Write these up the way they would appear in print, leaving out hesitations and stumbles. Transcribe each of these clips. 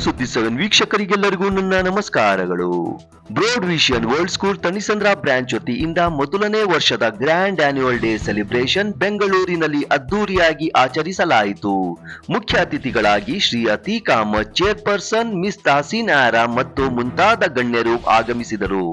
ಸುದ್ದಿ 7 ವೀಕ್ಷಕರಿಗೆಲ್ಲರಿಗೂ ನನ್ನ ನಮಸ್ಕಾರಗಳು. Broad vision world school Thanisandra branch ವತಿಯಿಂದ ಮೊದಲನೇ ವರ್ಷದ ಗ್ರ್ಯಾಂಡ್ ಆನ್ಯುವಲ್ ಡೇ ಸೆಲೆಬ್ರೇಷನ್ ಬೆಂಗಳೂರಿನಲ್ಲಿ ಅದ್ದೂರಿಯಾಗಿ ಆಚರಿಸಲಾಯಿತು. ಮುಖ್ಯ ಅತಿಥಿಗಳಾಗಿ ಶ್ರೀ ಅತೀಕ್ ಅಹಮದ್ ಚೇರ್ಪರ್ಸನ್, ಮಿಸ್ ತಾಸೀನ್ ಆರಾ ಮತ್ತು ಮುಂತಾದ ಗಣ್ಯರು ಆಗಮಿಸಿದರು.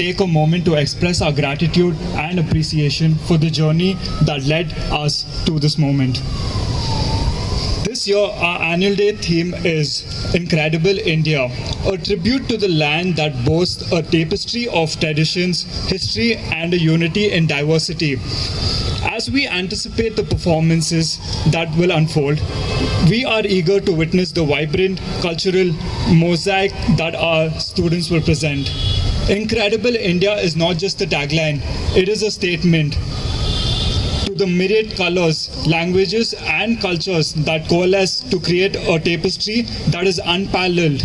Take a moment to express our gratitude and appreciation for the journey that led us to this moment. This year, our annual day theme is Incredible India, a tribute to the land that boasts a tapestry of traditions, history, and a unity in diversity. As we anticipate the performances that will unfold, we are eager to witness the vibrant cultural mosaic that our students will present. Incredible India is not just a tagline, it is a statement to the myriad colors, languages, and cultures that coalesce to create a tapestry that is unparalleled.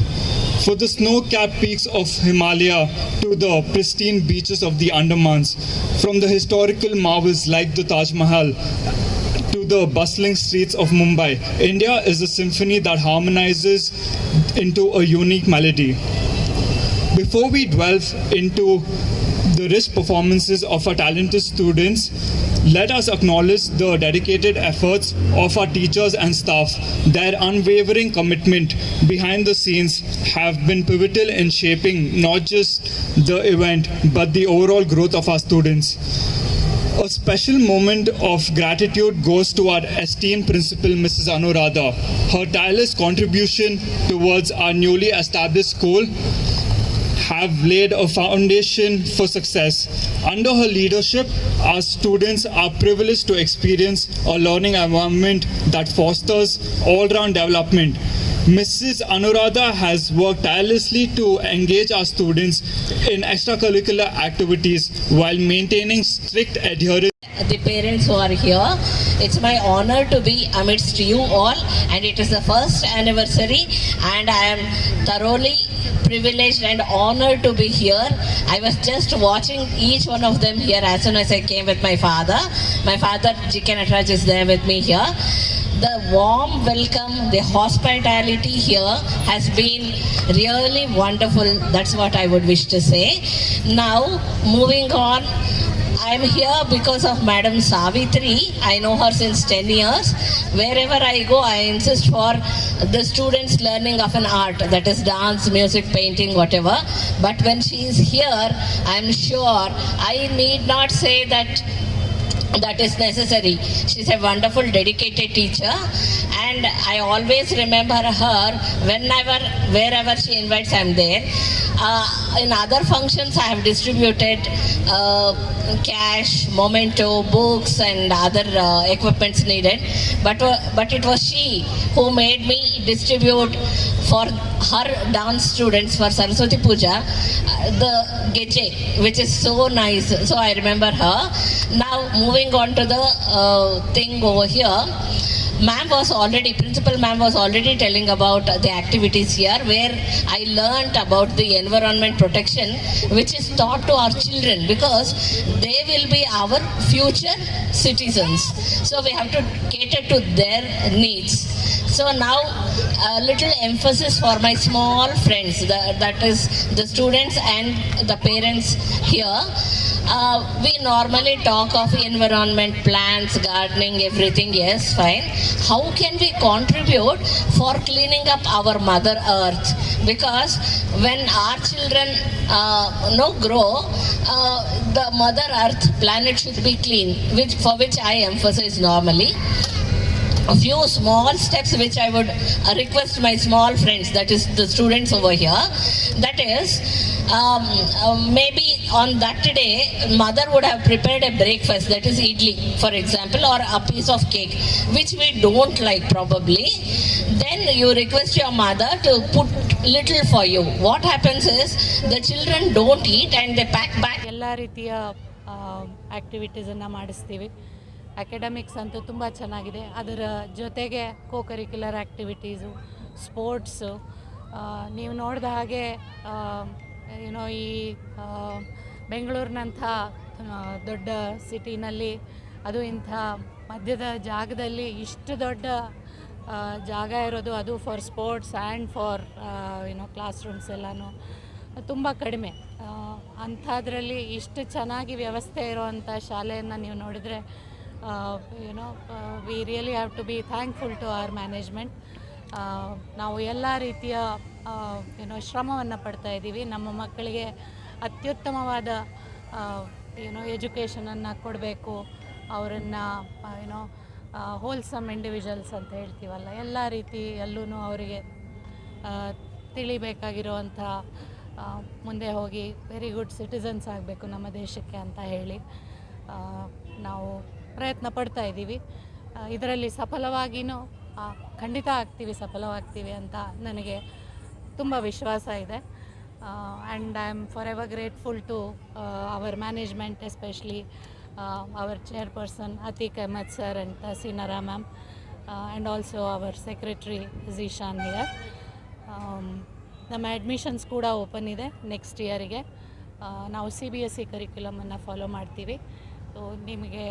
For the snow-capped peaks of Himalaya to the pristine beaches of the Andamans, from the historical marvels like the Taj Mahal to the bustling streets of Mumbai, India is a symphony that harmonizes into a unique melody. Before we delve into the rich performances of our talented students, let us acknowledge the dedicated efforts of our teachers and staff. Their unwavering commitment behind the scenes have been pivotal in shaping not just the event but the overall growth of our students. A special moment of gratitude goes to our esteemed principal, Mrs. Anuradha. Her tireless contribution towards our newly established school have laid a foundation for success. Under her leadership, our students are privileged to experience a learning environment that fosters all-round development. Mrs. Anuradha has worked tirelessly to engage our students in extracurricular activities while maintaining strict adherence. The parents who are here, it's my honor to be amidst you all, and it is the first anniversary, and I am thoroughly privileged and honored to be here. I was just watching each one of them here as soon as I came with my father. My father, G.K. Nataraj, is there with me here. The warm welcome, the hospitality here has been really wonderful. That's what I would wish to say. Now, moving on, I am here because of Madam Savitri. I know her since 10 years. Wherever I go, I insist for the students learning of an art, that is dance, music, painting, whatever. But when she is here, I am sure I need not say that is necessary. She's a wonderful, dedicated teacher, and I always remember her wherever she invites, I'm there. In other functions, I have distributed cash, memento, books, and other equipments needed. But it was she who made me distribute for her dance students for Saraswati Puja the geche, which is so nice. So I remember her. Now moving on to the thing over here. Principal ma'am was already telling about the activities here, where I learnt about the environment protection, which is taught to our children because they will be our future citizens. So we have to cater to their needs. So now a little emphasis for my small friends, that is the students and the parents here. We normally talk of environment, plants, gardening, everything, yes, fine. How can we contribute for cleaning up our Mother Earth? Because when our children grow, the Mother Earth planet should be clean, for which I emphasize normally. a few small steps which I would request my small friends, that is the students over here, that is maybe on that day mother would have prepared a breakfast, that is idli for example, or a piece of cake which we don't like probably. Then you request your mother to put little for you. What happens is the children don't eat and they pack back. ಎಲ್ಲ ರೀತಿಯ ಆ್ಯಕ್ಟಿವಿಟೀಸನ್ನು ಮಾಡಿಸ್ತೀವಿ. Academics ಅಂತೂ ತುಂಬ ಚೆನ್ನಾಗಿದೆ. ಅದರ ಜೊತೆಗೆ curricular activities, sports, ನೀವು ನೋಡಿದ ಹಾಗೆ ಏನೋ ಈ ಬೆಂಗಳೂರಿನಂಥ ದೊಡ್ಡ ಸಿಟಿನಲ್ಲಿ, ಅದು ಇಂಥ ಮಧ್ಯದ ಜಾಗದಲ್ಲಿ ಇಷ್ಟು ದೊಡ್ಡ ಜಾಗ ಇರೋದು, ಅದು for sports and for class rooms ಎಲ್ಲನೂ ತುಂಬ ಕಡಿಮೆ. ಅಂಥದ್ರಲ್ಲಿ ಇಷ್ಟು ಚೆನ್ನಾಗಿ ವ್ಯವಸ್ಥೆ ಇರೋವಂಥ ಶಾಲೆಯನ್ನು ನೀವು ನೋಡಿದರೆ we really have to be thankful to our management. ನಾವು ಎಲ್ಲ ರೀತಿಯ ಶ್ರಮವನ್ನು ಪಡ್ತಾ ಇದ್ದೀವಿ. ನಮ್ಮ ಮಕ್ಕಳಿಗೆ ಅತ್ಯುತ್ತಮವಾದ ಎಜುಕೇಷನನ್ನು ಕೊಡಬೇಕು. ಅವರನ್ನು ಹೋಲ್ಸಮ್ ಇಂಡಿವಿಜುವಲ್ಸ್ ಅಂತ ಹೇಳ್ತೀವಲ್ಲ, ಎಲ್ಲ ರೀತಿಯಲ್ಲೂ ಅವರಿಗೆ ತಿಳಿಬೇಕಾಗಿರುವಂಥ, ಮುಂದೆ ಹೋಗಿ ವೆರಿ ಗುಡ್ ಸಿಟಿಸನ್ಸ್ ಆಗಬೇಕು ನಮ್ಮ ದೇಶಕ್ಕೆ ಅಂತ ಹೇಳಿ ನಾವು ಪ್ರಯತ್ನ ಪಡ್ತಾ ಇದ್ದೀವಿ. ಇದರಲ್ಲಿ ಸಫಲವಾಗಿಯೂ ಖಂಡಿತ ಸಫಲವಾಗ್ತೀವಿ ಅಂತ ನನಗೆ ತುಂಬ ವಿಶ್ವಾಸ ಇದೆ. And I am forever grateful to our management, especially our chairperson Atiq Ahmed sir and Tasinara ma'am, and also our secretary Zishan here. ನಮ್ಮ ಅಡ್ಮಿಷನ್ಸ್ ಕೂಡ ಓಪನ್ ಇದೆ ನೆಕ್ಸ್ಟ್ ಇಯರಿಗೆ. ನಾವು CBSE ಕರಿಕ್ಯುಲಮನ್ನು ಫಾಲೋ ಮಾಡ್ತೀವಿ. ಸೊ ನಿಮಗೆ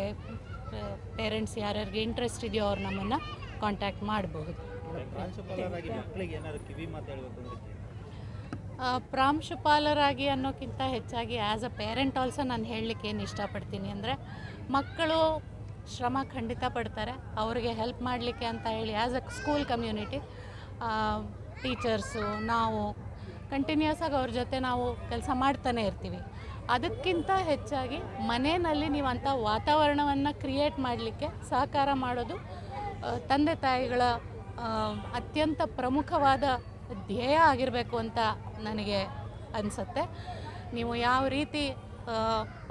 ಪೇರೆಂಟ್ಸ್ ಯಾರ್ಯಾರಿಗೆ interest ಇದೆಯೋ ಅವ್ರು ನಮ್ಮನ್ನು ಕಾಂಟ್ಯಾಕ್ಟ್ ಮಾಡಬಹುದು. ಪ್ರಾಂಶುಪಾಲರಾಗಿ ಅನ್ನೋಕ್ಕಿಂತ ಹೆಚ್ಚಾಗಿ ಆ್ಯಸ್ ಅ ಪೇರೆಂಟ್ ಆಲ್ಸೋ ನಾನು ಹೇಳಲಿಕ್ಕೆ ಏನು ಇಷ್ಟಪಡ್ತೀನಿ ಅಂದರೆ, ಮಕ್ಕಳು ಶ್ರಮ ಖಂಡಿತ ಪಡ್ತಾರೆ. ಅವರಿಗೆ ಹೆಲ್ಪ್ ಮಾಡಲಿಕ್ಕೆ ಅಂತ ಹೇಳಿ as a school community, teachers ನಾವು ಕಂಟಿನ್ಯೂಸ್ ಆಗಿ ಅವ್ರ ಜೊತೆ ನಾವು ಕೆಲಸ ಮಾಡ್ತಾನೆ ಇರ್ತೀವಿ. ಅದಕ್ಕಿಂತ ಹೆಚ್ಚಾಗಿ ಮನೆಯಲ್ಲಿ ನೀವು ಅಂಥ ವಾತಾವರಣವನ್ನು ಕ್ರಿಯೇಟ್ ಮಾಡಲಿಕ್ಕೆ ಸಹಕಾರ ಮಾಡೋದು ತಂದೆ ತಾಯಿಗಳ ಅತ್ಯಂತ ಪ್ರಮುಖವಾದ ಧ್ಯೇಯ ಆಗಿರಬೇಕು ಅಂತ ನನಗೆ ಅನಿಸುತ್ತೆ. ನೀವು ಯಾವ ರೀತಿ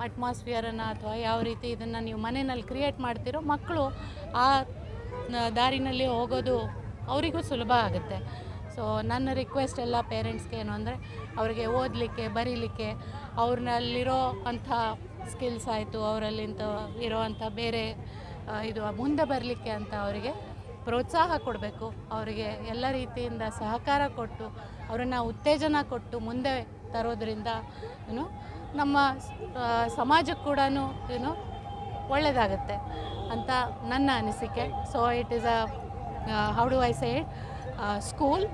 ಅಟ್ಮಾಸ್ಫಿಯರನ್ನು ಅಥವಾ ಯಾವ ರೀತಿ ಇದನ್ನು ನೀವು ಮನೆಯಲ್ಲಿ ಕ್ರಿಯೇಟ್ ಮಾಡ್ತೀರೋ, ಮಕ್ಕಳು ಆ ದಾರಿನಲ್ಲಿ ಹೋಗೋದು ಅವರಿಗೂ ಸುಲಭ ಆಗುತ್ತೆ. ಸೊ ನನ್ನ ರಿಕ್ವೆಸ್ಟ್ ಎಲ್ಲ ಪೇರೆಂಟ್ಸ್ಗೆ ಏನು ಅಂದರೆ, ಅವರಿಗೆ ಓದಲಿಕ್ಕೆ ಬರೀಲಿಕ್ಕೆ ಅವ್ರನ್ನಲ್ಲಿರೋ ಅಂಥ ಸ್ಕಿಲ್ಸ್ ಆಯಿತು, ಅವರಲ್ಲಿಂತ ಇರೋವಂಥ ಬೇರೆ ಇದು ಮುಂದೆ ಬರಲಿಕ್ಕೆ ಅಂತ ಅವರಿಗೆ ಪ್ರೋತ್ಸಾಹ ಕೊಡಬೇಕು. ಅವರಿಗೆ ಎಲ್ಲ ರೀತಿಯಿಂದ ಸಹಕಾರ ಕೊಟ್ಟು ಅವರನ್ನು ಉತ್ತೇಜನ ಕೊಟ್ಟು ಮುಂದೆ ತರೋದ್ರಿಂದ ನಮ್ಮ ಸಮಾಜಕ್ಕೆ ಕೂಡ ಒಳ್ಳೆಯದಾಗತ್ತೆ ಅಂತ ನನ್ನ ಅನಿಸಿಕೆ. So it is how do I say it, school,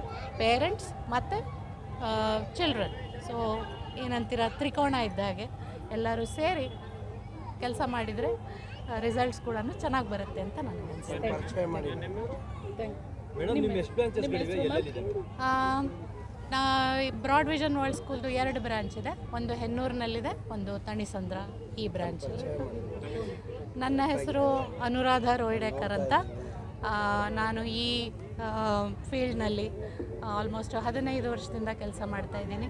parents ಮತ್ತು ಚಿಲ್ಡ್ರನ್. ಸೊ ಏನಂತೀರ, ತ್ರಿಕೋಣ ಇದ್ದಾಗೆ ಎಲ್ಲರೂ ಸೇರಿ ಕೆಲಸ ಮಾಡಿದರೆ ರಿಸಲ್ಟ್ಸ್ ಕೂಡ ಚೆನ್ನಾಗಿ ಬರುತ್ತೆ ಅಂತ ನನಗೆ ಅನಿಸುತ್ತೆ. ಬ್ರಾಡ್ ವಿಷನ್ ವರ್ಲ್ಡ್ ಸ್ಕೂಲ್ದು 2 ಬ್ರಾಂಚ್ ಇದೆ. ಒಂದು ಹೆನ್ನೂರಿನಲ್ಲಿದೆ, ಒಂದು ತಣಿಸಂದ್ರ ಈ ಬ್ರಾಂಚ್. ನನ್ನ ಹೆಸರು ಅನುರಾಧ ರೋಯ್ಡೇಕರ್ ಅಂತ. ನಾನು ಈ ಫೀಲ್ಡ್ನಲ್ಲಿ ಆಲ್ಮೋಸ್ಟ್ 15 ವರ್ಷದಿಂದ ಕೆಲಸ ಮಾಡ್ತಾಯಿದ್ದೀನಿ.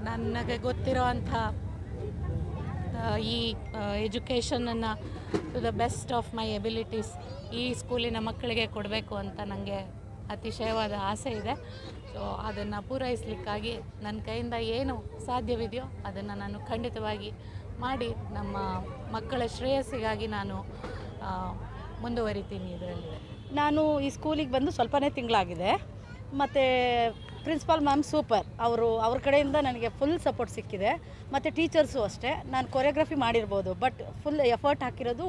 ನನಗೆ ಗೊತ್ತಿರೋ ಅಂಥ ಈ ಎಜುಕೇಷನನ್ನು to the best of my abilities ಈ ಸ್ಕೂಲಿನ ಮಕ್ಕಳಿಗೆ ಕೊಡಬೇಕು ಅಂತ ನನಗೆ ಅತಿಶಯವಾದ ಆಸೆ ಇದೆ. ಸೊ ಅದನ್ನು ಪೂರೈಸಲಿಕ್ಕಾಗಿ ನನ್ನ ಕೈಯಿಂದ ಏನು ಸಾಧ್ಯವಿದೆಯೋ ಅದನ್ನು ನಾನು ಖಂಡಿತವಾಗಿ ಮಾಡಿ ನಮ್ಮ ಮಕ್ಕಳ ಶ್ರೇಯಸ್ಸಿಗಾಗಿ ನಾನು ಮುಂದುವರಿತೀನಿ ಇದರಲ್ಲಿ. ನಾನು ಈ ಸ್ಕೂಲಿಗೆ ಬಂದು ಸ್ವಲ್ಪನೇ ತಿಂಗಳಾಗಿದೆ. ಮತ್ತು ಪ್ರಿನ್ಸಿಪಾಲ್ ಮ್ಯಾಮ್ ಸೂಪರ್, ಅವ್ರ ಕಡೆಯಿಂದ ನನಗೆ ಫುಲ್ ಸಪೋರ್ಟ್ ಸಿಕ್ಕಿದೆ. ಮತ್ತು ಟೀಚರ್ಸು ಅಷ್ಟೇ. ನಾನು ಕೊರಿಯೋಗ್ರಫಿ ಮಾಡಿರ್ಬೋದು, ಬಟ್ ಫುಲ್ ಎಫರ್ಟ್ ಹಾಕಿರೋದು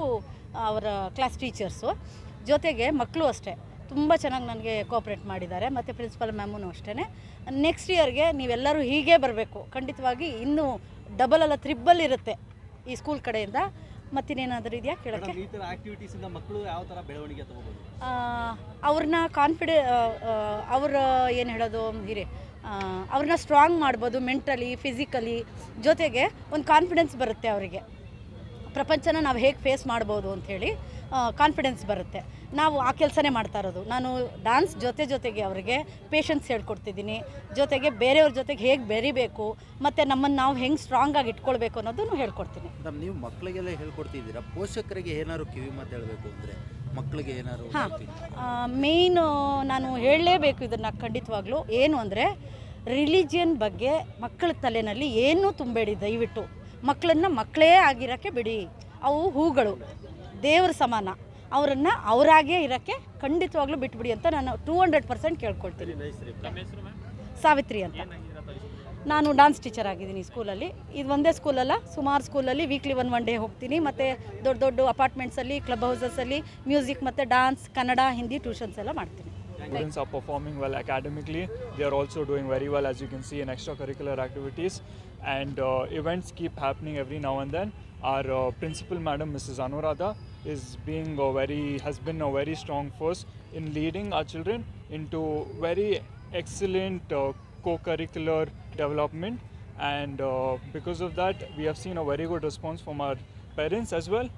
ಅವರ ಕ್ಲಾಸ್ ಟೀಚರ್ಸು. ಜೊತೆಗೆ ಮಕ್ಕಳು ಅಷ್ಟೇ ತುಂಬ ಚೆನ್ನಾಗಿ ನನಗೆ ಕೋಆಪ್ರೇಟ್ ಮಾಡಿದ್ದಾರೆ. ಮತ್ತು ಪ್ರಿನ್ಸಿಪಾಲ್ ಮ್ಯಾಮೂ ಅಷ್ಟೇ. ನೆಕ್ಸ್ಟ್ ಇಯರ್ಗೆ ನೀವೆಲ್ಲರೂ ಹೀಗೆ ಬರಬೇಕು, ಖಂಡಿತವಾಗಿ ಇನ್ನೂ ಡಬಲ್ ಅಲ್ಲ ತ್ರಿಬಲ್ ಇರುತ್ತೆ ಈ ಸ್ಕೂಲ್ ಕಡೆಯಿಂದ. ಮತ್ತಿನ್ನೇನಾದರೂ ಇದೆಯಾ ಕೇಳೋಕ್ಕೆ? ಅವ್ರನ್ನ ಅವ್ರ ಏನು ಹೇಳೋದು ಅವ್ರನ್ನ ಸ್ಟ್ರಾಂಗ್ ಮಾಡ್ಬೋದು ಮೆಂಟಲಿ, ಫಿಸಿಕಲಿ. ಜೊತೆಗೆ ಒಂದು ಕಾನ್ಫಿಡೆನ್ಸ್ ಬರುತ್ತೆ ಅವರಿಗೆ, ಪ್ರಪಂಚನ ನಾವು ಹೇಗೆ ಫೇಸ್ ಮಾಡ್ಬೋದು ಅಂಥೇಳಿ ಕಾನ್ಫಿಡೆನ್ಸ್ ಬರುತ್ತೆ. ನಾವು ಆ ಕೆಲಸನೇ ಮಾಡ್ತಾ ಇರೋದು. ನಾನು ಡ್ಯಾನ್ಸ್ ಜೊತೆಗೆ ಅವರಿಗೆ ಪೇಷನ್ಸ್ ಹೇಳ್ಕೊಡ್ತಿದ್ದೀನಿ, ಜೊತೆಗೆ ಬೇರೆಯವ್ರ ಜೊತೆಗೆ ಹೇಗೆ ಬೆರಿಬೇಕು ಮತ್ತು ನಮ್ಮನ್ನು ನಾವು ಹೆಂಗೆ ಸ್ಟ್ರಾಂಗಾಗಿ ಇಟ್ಕೊಳ್ಬೇಕು ಅನ್ನೋದನ್ನು ಹೇಳ್ಕೊಡ್ತೀನಿ. ಮೇಡಮ್, ನೀವು ಮಕ್ಕಳಿಗೆಲ್ಲ ಹೇಳ್ಕೊಡ್ತಿದ್ದೀರಾ, ಪೋಷಕರಿಗೆ ಏನಾದ್ರು ಕಿವಿ ಮಾತು ಹೇಳಬೇಕು ಅಂದರೆ ಮಕ್ಕಳಿಗೆ ಏನಾದ್ರು? ಮೇಯ್ನು ನಾನು ಹೇಳಲೇಬೇಕು ಇದನ್ನು ಖಂಡಿತವಾಗ್ಲೂ. ಏನು ಅಂದರೆ ರಿಲಿಜಿಯನ್ ಬಗ್ಗೆ ಮಕ್ಕಳ ತಲೆಯಲ್ಲಿ ಏನೂ ತುಂಬಬೇಡಿ ದಯವಿಟ್ಟು. ಮಕ್ಕಳನ್ನು ಮಕ್ಕಳೇ ಆಗಿರೋಕ್ಕೆ ಬಿಡಿ. ಅವು ಹೂಗಳು, ದೇವ್ರ ಸಮಾನ, ಅವರನ್ನು ಅವರಾಗೇ ಇರೋಕ್ಕೆ ಖಂಡಿತವಾಗ್ಲೂ ಬಿಟ್ಬಿಡಿ ಅಂತ ನಾನು 200% ಕೇಳ್ಕೊಳ್ತೀನಿ. ಸಾವಿತ್ರಿ ಅಂತ. ನಾನು ಡ್ಯಾನ್ಸ್ ಟೀಚರ್ ಆಗಿದ್ದೀನಿ ಸ್ಕೂಲಲ್ಲಿ. ಇದು ಒಂದೇ ಸ್ಕೂಲಲ್ಲ, ಸುಮಾರು ಸ್ಕೂಲಲ್ಲಿ ವೀಕ್ಲಿ ಒನ್ ಡೇ ಹೋಗ್ತೀನಿ. ಮತ್ತು ದೊಡ್ಡ ಅಪಾರ್ಟ್ಮೆಂಟ್ಸಲ್ಲಿ, ಕ್ಲಬ್ ಹೌಸಸಲ್ಲಿ ಮ್ಯೂಸಿಕ್ ಮತ್ತು ಡ್ಯಾನ್ಸ್, ಕನ್ನಡ, ಹಿಂದಿ ಟ್ಯೂಷನ್ಸ್ ಎಲ್ಲ ಮಾಡ್ತೀನಿ. Students are performing well academically. They are also doing very well, as you can see, in extracurricular activities. And events keep happening every now and then. Our principal madam, Mrs. Anuradha, has been a very strong force in leading our children into very excellent co-curricular development. And because of that, we have seen a very good response from our parents as well.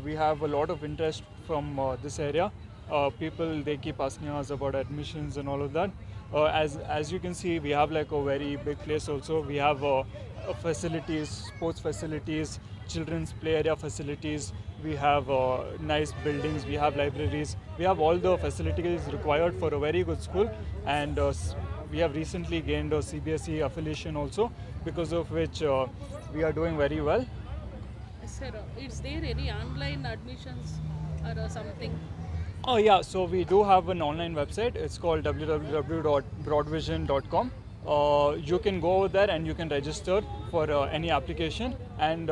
We have a lot of interest from this area. People, they keep asking us about admissions and all of that. As you can see, we have like a very big place also. We have facilities, sports facilities, children's play area facilities. We have nice buildings. We have libraries. We have all the facilities required for a very good school. And we have recently gained a CBSE affiliation also, because of which we are doing very well. Sir, is there any online admissions or something? Oh yeah, so we do have an online website. It's called www.broadvision.com. You can go over there and you can register for any application, and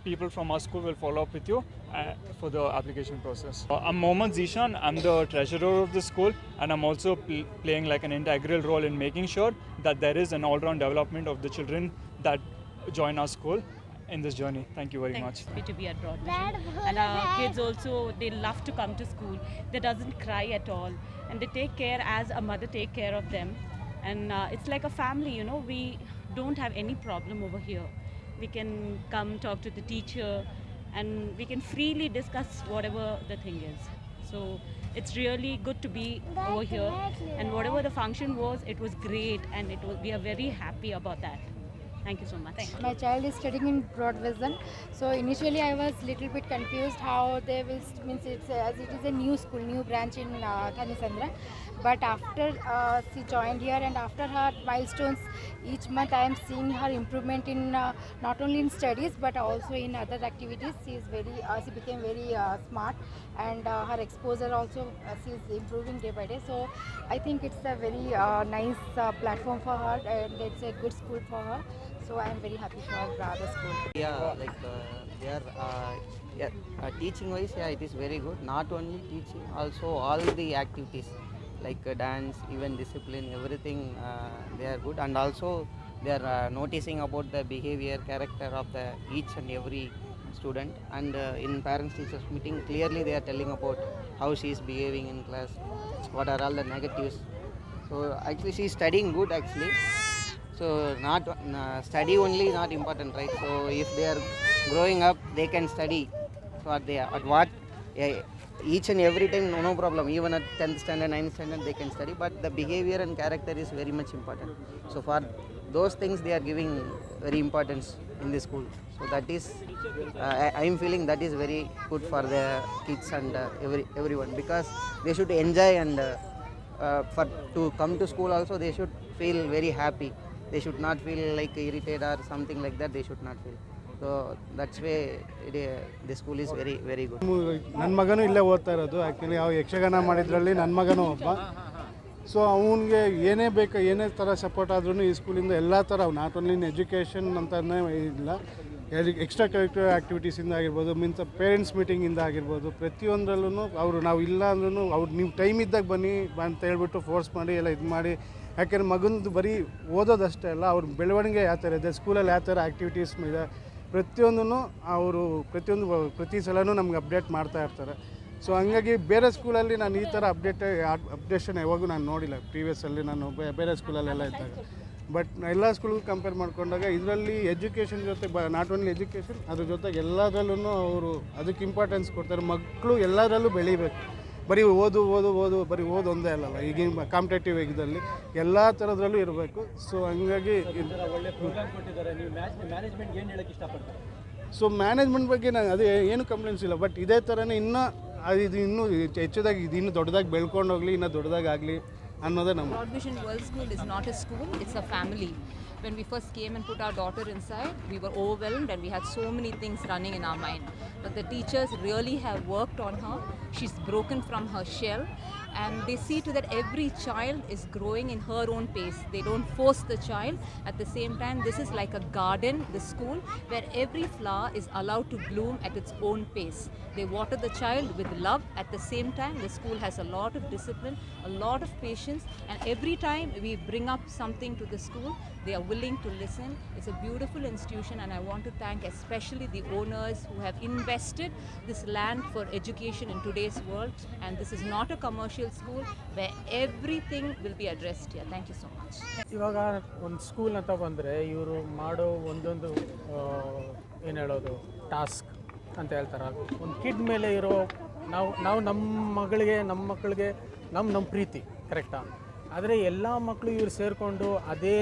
people from our school will follow up with you for the application process. I'm Mohammad Zishan. I'm the treasurer of the school, and I'm also playing like an integral role in making sure that there is an all-round development of the children that join our school in this journey. Thank you very much. Happy to be at Broadvision, and our kids also, they love to come to school. They doesn't cry at all, and they take care as a mother take care of them, and it's like a family, you know. We don't have any problem over here. We can come talk to the teacher, and we can freely discuss whatever the thing is. So it's really good to be over here, and whatever the function was, it was great, and we are very happy about that. Thank you so much. My child is studying in Broadvision. So initially I was little bit confused how they will means as it is a new school, new branch in Thanisandra. But after she joined here, and after her milestones, each month I am seeing her improvement in not only in studies but also in other activities. She became very smart, and her exposure also she is improving day by day. So I think it's a very nice platform for her, and it's a good school for her. So I am very happy for the school. Yeah, like they are teaching wise, yeah, it is very good. Not only teaching, also all the activities like dance, even discipline, everything they are good. And also they are noticing about the behavior, character of the each and every student. And in parents teachers meeting, clearly they are telling about how she is behaving in class, what are all the negatives. So actually she is studying good actually. So not study only not important, right? So if they are growing up, they can study. So each and every time, no problem. Even at 10th standard, 9th standard, they can study. But the behavior and character is very much important. So for those things, they are giving very importance in the school. So that is, I am feeling that is very good for the kids and everyone, because they should enjoy, and to come to school also they should feel very happy. They should not feel like irritated or something like that. They should not feel. So that's why the school is very very good. ನನ್ನ ಮಗನೂ ಇಲ್ಲೇ ಓದ್ತಾ ಇರೋದು. Actually ಯಾವ ಯಕ್ಷಗಾನ ಮಾಡಿದ್ರಲ್ಲಿ ನನ್ನ ಮಗನೂ ಒಬ್ಬ. So ಅವನಿಗೆ ಏನೇ ಬೇಕು, ಏನೇ ಥರ ಸಪೋರ್ಟ್ ಆದ್ರೂ ಈ ಸ್ಕೂಲಿಂದ ಎಲ್ಲ ಥರ, ನಾಟ್ ಓನ್ಲಿ ಇನ್ ಎಜುಕೇಷನ್ ಅಂತಲೇ ಇಲ್ಲ, ಎಕ್ಸ್ಟ್ರಾ ಕರಿಕ್ಯುಲರ್ ಆ್ಯಕ್ಟಿವಿಟೀಸಿಂದ ಆಗಿರ್ಬೋದು, ಮೀನ್ಸ್ ಪೇರೆಂಟ್ಸ್ ಮೀಟಿಂಗಿಂದ ಆಗಿರ್ಬೋದು, ಪ್ರತಿಯೊಂದರಲ್ಲೂ ನಾವು ಇಲ್ಲ ಅಂದ್ರೂ ನೀವು ಟೈಮ್ ಇದ್ದಾಗ ಬನ್ನಿ ಅಂತ ಹೇಳ್ಬಿಟ್ಟು ಫೋರ್ಸ್ ಮಾಡಿ ಎಲ್ಲ ಇದು ಮಾಡಿ. ಯಾಕೆಂದರೆ ಮಗಂದು ಬರೀ ಓದೋದಷ್ಟೇ ಅಲ್ಲ, ಅವ್ರ ಬೆಳವಣಿಗೆ ಯಾವ ಥರ ಇದೆ, ಸ್ಕೂಲಲ್ಲಿ ಯಾವ ಥರ ಆ್ಯಕ್ಟಿವಿಟೀಸ್ ಇದೆ, ಪ್ರತಿಯೊಂದೂ ಅವರು ಪ್ರತಿ ಸಲನೂ ನಮ್ಗೆ ಅಪ್ಡೇಟ್ ಮಾಡ್ತಾ ಇರ್ತಾರೆ. ಸೊ ಹಂಗಾಗಿ ಬೇರೆ ಸ್ಕೂಲಲ್ಲಿ ನಾನು ಈ ಥರ ಅಪ್ಡೇಷನ್ ಯಾವಾಗೂ ನಾನು ನೋಡಿಲ್ಲ. ಪ್ರೀವಿಯಸ್ಸಲ್ಲಿ ನಾನು ಬೇರೆ ಸ್ಕೂಲಲ್ಲೆಲ್ಲ ಇದ್ದಾಗ, ಬಟ್ ಎಲ್ಲ ಸ್ಕೂಲ್ಗೂ ಕಂಪೇರ್ ಮಾಡ್ಕೊಂಡಾಗ ಇದರಲ್ಲಿ ಎಜುಕೇಷನ್ ಜೊತೆ ನಾಟ್ ಓನ್ಲಿ ಎಜುಕೇಷನ್, ಅದ್ರ ಜೊತೆಗೆ ಎಲ್ಲದರಲ್ಲೂ ಅವರು ಅದಕ್ಕೆ ಇಂಪಾರ್ಟೆನ್ಸ್ ಕೊಡ್ತಾರೆ. ಮಕ್ಕಳು ಎಲ್ಲದರಲ್ಲೂ ಬೆಳಿಬೇಕು. ಬರೀ ಓದು ಬರೀ ಒಂದೇ ಅಲ್ಲಲ್ಲ, ಈಗಿನ ಕಾಂಪಿಟೇಟಿವ್ ಯುಗದಲ್ಲಿ ಎಲ್ಲ ಥರದ್ರಲ್ಲೂ ಇರಬೇಕು. ಸೊ ಹಂಗಾಗಿ ಒಳ್ಳೆ ಪ್ರೋಗ್ರಾಮ್ ಕೊಟ್ಟಿದ್ದಾರೆ. ನೀವು ಮ್ಯಾನೇಜ್ಮೆಂಟ್ ಏನು ಹೇಳಕ್ಕೆ ಇಷ್ಟಪಡ್ತಾರೆ? ಸೊ ಮ್ಯಾನೇಜ್ಮೆಂಟ್ ಬಗ್ಗೆ ನಾನು ಅದೇ ಏನು ಕಂಪ್ಲೇಂಟ್ಸ್ ಇಲ್ಲ, ಬಟ್ ಇದೇ ಥರನೇ ಇದು ಇನ್ನೂ ಹೆಚ್ಚದಾಗಿ ಇದು ಇನ್ನೂ ದೊಡ್ಡದಾಗಿ ಬೆಳ್ಕೊಂಡು ಹೋಗಲಿ, ಇನ್ನೂ ದೊಡ್ಡದಾಗಿ ಆಗಲಿ ಅನ್ನೋದೇ ನಮ್ಮ. Broad Vision World School is not a school, it's a family. When we first came and put our daughter inside, we were overwhelmed and we had so many things running in our mind. But the teachers really have worked on her. She's broken from her shell and they see to that every child is growing in her own pace. They don't force the child. At the same time, this is like a garden, the school, where every flower is allowed to bloom at its own pace. They water the child with love. At the same time, the school has a lot of discipline, a lot of patience, and every time we bring up something to the school, they are willing to listen. It's a beautiful institution and I want to thank especially the owners who have invested this land for education in today's world, and this is not a commercial school where everything will be addressed here. Thank you so much. ಇವಾಗ ಒಂದು school ಅಂತ ಬಂದರೆ ಇವರು ಮಾಡೋ ಒಂದೊಂದು ಏನು ಹೇಳೋದು task ಅಂತ ಹೇಳ್ತಾರೆ. ಒಂದು ಕಿಡ್ ಮೇಲೆ ಇರೋ ನಾವು ನಮ್ಮ ಮಕ್ಕಳಿಗೆ ನಮ್ಮ ಪ್ರೀತಿ ಕರೆಕ್ಟಾ, ಆದರೆ ಎಲ್ಲ ಮಕ್ಕಳು ಇವ್ರು ಸೇರಿಕೊಂಡು ಅದೇ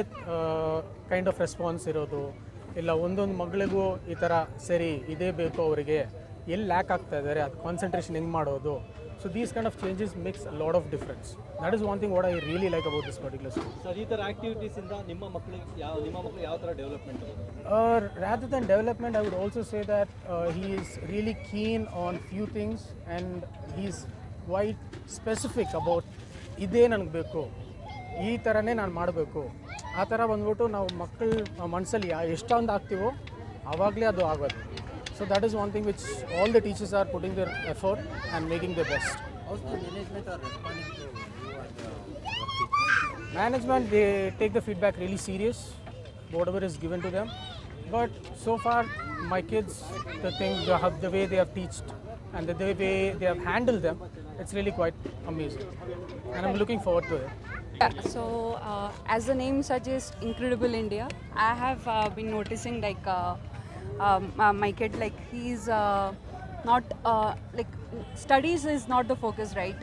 ಕೈಂಡ್ ಆಫ್ ರೆಸ್ಪಾನ್ಸ್ ಇರೋದು ಇಲ್ಲ. ಒಂದೊಂದು ಮಗಳಿಗೂ ಈ ಥರ ಸರಿ ಇದೇ ಬೇಕು ಅವರಿಗೆ, ಎಲ್ಲಿ ಲ್ಯಾಕ್ ಆಗ್ತಾ ಇದ್ದಾರೆ, ಅದು ಕಾನ್ಸಂಟ್ರೇಷನ್ ಹೆಂಗೆ ಮಾಡೋದು. So these kind of changes makes a lot of difference. That is one thing what I really like about this particular school. Sir, ಈ ಥರ ಆ್ಯಕ್ಟಿವಿಟೀಸಿಂದ ನಿಮ್ಮ ಮಕ್ಕಳು ಯಾವ ಥರ development? Rather than development, I would also say that he is really keen on few things and he is quite specific about ಇದೇ ನನಗೆ ಬೇಕು, ಈ ಥರನೇ ನಾನು ಮಾಡಬೇಕು. ಆ ಥರ ಬಂದ್ಬಿಟ್ಟು ನಾವು ಮಕ್ಕಳ ಮನಸ್ಸಲ್ಲಿ ಎಷ್ಟೊಂದು ಆಗ್ತೀವೋ ಆವಾಗಲೇ ಅದು ಆಗೋದು. So that is one thing which all the teachers are putting their effort and making the best. Management, they take the feedback really serious, whatever is given to them. But so far, my kids, the way they have taught and the way they have handled them, it's really quite amazing. And I'm looking forward to it. Yeah, so as the name suggests, Incredible India, I have been noticing like my kid, like he's not like studies is not the focus, right?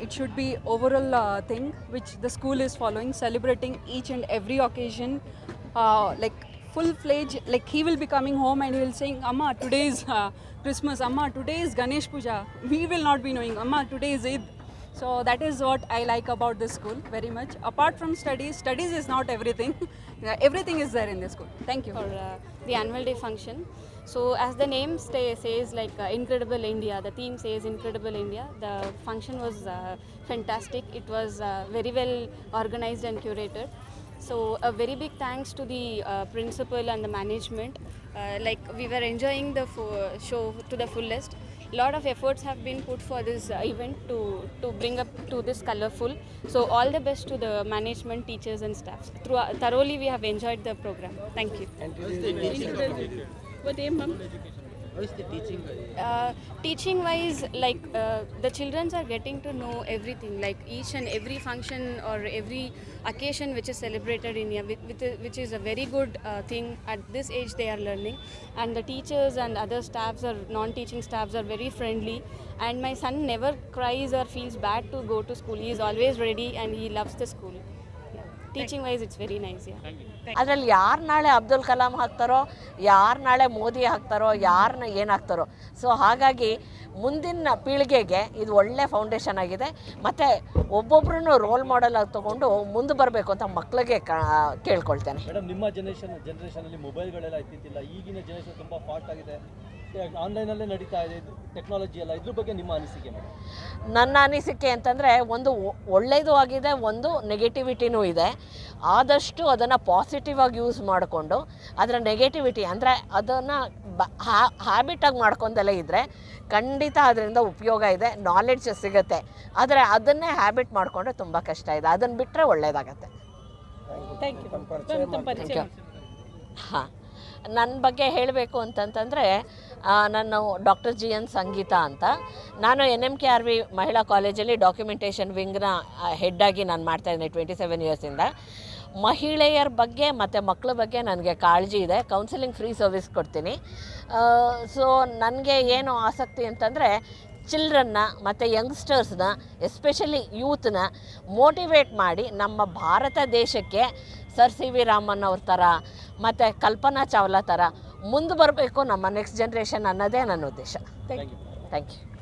It should be overall thing which the school is following, celebrating each and every occasion, like full-fledged. Like he will be coming home and he will saying, "Amma, today is Christmas. Amma, today is Ganesh Puja." We will not be knowing, "Amma, today is Eid." So that is what I like about this school very much. Apart from studies is not everything. Everything is there in this school. Thank you. For the annual day function. So as the name says, like Incredible India, the theme says Incredible India. The function was fantastic. It was very well organized and curated. So a very big thanks to the principal and the management. Like we were enjoying the show to the fullest. Lot of efforts have been put for this event to bring up to this colorful. So all the best to the management, teachers and staff. Thoroughly we have enjoyed the program. Thank you. What name, ma'am? How is the teaching? Teaching wise, like the children are getting to know everything, like each and every function or every occasion which is celebrated in here, which is a very good thing. At this age they are learning, and the teachers and other staffs or non-teaching staffs are very friendly, and my son never cries or feels bad to go to school. He is always ready and he loves the school. Teaching wise it's very nice. ಅದರಲ್ಲಿ ಯಾರು ನಾಳೆ ಅಬ್ದುಲ್ ಕಲಾಂ ಹಾಕ್ತಾರೋ, ಯಾರು ನಾಳೆ ಮೋದಿ ಹಾಕ್ತಾರೋ, ಯಾರನ್ನ ಏನು ಹಾಕ್ತಾರೋ. So ಹಾಗಾಗಿ ಮುಂದಿನ ಪೀಳಿಗೆಗೆ ಇದು ಒಳ್ಳೆ ಫೌಂಡೇಶನ್ ಆಗಿದೆ. ಮತ್ತು ಒಬ್ಬೊಬ್ಬರನ್ನು ರೋಲ್ ಮಾಡೆಲ್ ಆಗಿ ತೊಗೊಂಡು ಮುಂದೆ ಬರಬೇಕು ಅಂತ ಮಕ್ಕಳಿಗೆ ಕೇಳ್ಕೊಳ್ತೇನೆ. ಮೇಡಮ್, ನಿಮ್ಮ ಜನರೇಷನಲ್ಲಿ ಮೊಬೈಲ್ಗಳೆಲ್ಲ ಇತ್ತಿಲ್ಲ. ಈಗಿನ ಜನರೇಷನ್ ತುಂಬ ಫಾಸ್ಟ್ ಆಗಿದೆ, ಆನ್ಲೈನಲ್ಲೇ ನಡೀತಾ ಇದೆ ಟೆಕ್ನಾಲಜಿ ಎಲ್ಲ. ಇದ್ರ ಬಗ್ಗೆ ನಿಮ್ಮ ಅನಿಸಿಕೆ ಮೇಡಮ್? ನನ್ನ ಅನಿಸಿಕೆ ಅಂತಂದರೆ, ಒಂದು ಒಳ್ಳೆಯದು ಆಗಿದೆ, ಒಂದು ನೆಗೆಟಿವಿಟಿನೂ ಇದೆ. ಆದಷ್ಟು ಅದನ್ನು ಪಾಸಿಟಿವ್ ಆಗಿ ಯೂಸ್ ಮಾಡಿಕೊಂಡು ಅದರ ನೆಗೆಟಿವಿಟಿ ಅಂದರೆ ಅದನ್ನು ಹ್ಯಾಬಿಟಾಗಿ ಮಾಡ್ಕೊಂಡಲ್ಲೇ ಇದ್ದರೆ ಖಂಡಿತ ಅದರಿಂದ ಉಪಯೋಗ ಇದೆ, ನಾಲೆಡ್ಜ್ ಸಿಗುತ್ತೆ. ಆದರೆ ಅದನ್ನೇ ಹ್ಯಾಬಿಟ್ ಮಾಡಿಕೊಂಡ್ರೆ ತುಂಬ ಕಷ್ಟ ಇದೆ. ಅದನ್ನು ಬಿಟ್ಟರೆ ಒಳ್ಳೆಯದಾಗತ್ತೆ. ಹಾಂ, ನನ್ನ ಬಗ್ಗೆ ಹೇಳಬೇಕು ಅಂತಂತಂದರೆ, ನಾನು ಡಾಕ್ಟರ್ GN ಸಂಗೀತಾ ಅಂತ. ನಾನು NMKRV ಮಹಿಳಾ ಕಾಲೇಜಲ್ಲಿ ಡಾಕ್ಯುಮೆಂಟೇಷನ್ ವಿಂಗ್ನ ಹೆಡ್ಡಾಗಿ ನಾನು ಮಾಡ್ತಾಯಿದ್ದೀನಿ 27 ಇಯರ್ಸಿಂದ. ಮಹಿಳೆಯರ ಬಗ್ಗೆ ಮತ್ತು ಮಕ್ಕಳ ಬಗ್ಗೆ ನನಗೆ ಕಾಳಜಿ ಇದೆ. ಕೌನ್ಸಿಲಿಂಗ್ ಫ್ರೀ ಸರ್ವಿಸ್ ಕೊಡ್ತೀನಿ. ಸೊ ನನಗೆ ಏನು ಆಸಕ್ತಿ ಅಂತಂದರೆ, ಚಿಲ್ಡ್ರನ್ನ ಮತ್ತು ಯಂಗ್ಸ್ಟರ್ಸ್ನ ಎಸ್ಪೆಷಲಿ ಯೂತ್ನ ಮೋಟಿವೇಟ್ ಮಾಡಿ ನಮ್ಮ ಭಾರತ ದೇಶಕ್ಕೆ ಸರ್ ಸಿ ವಿ ರಾಮನ್ ಅವ್ರ ಥರ ಮತ್ತು ಕಲ್ಪನಾ ಚಾವ್ಲಾ ಥರ ಮುಂದೆ ಬರಬೇಕು ನಮ್ಮ ನೆಕ್ಸ್ಟ್ ಜನ್ರೇಷನ್ ಅನ್ನೋದೇ ನನ್ನ ಉದ್ದೇಶ. Thank you.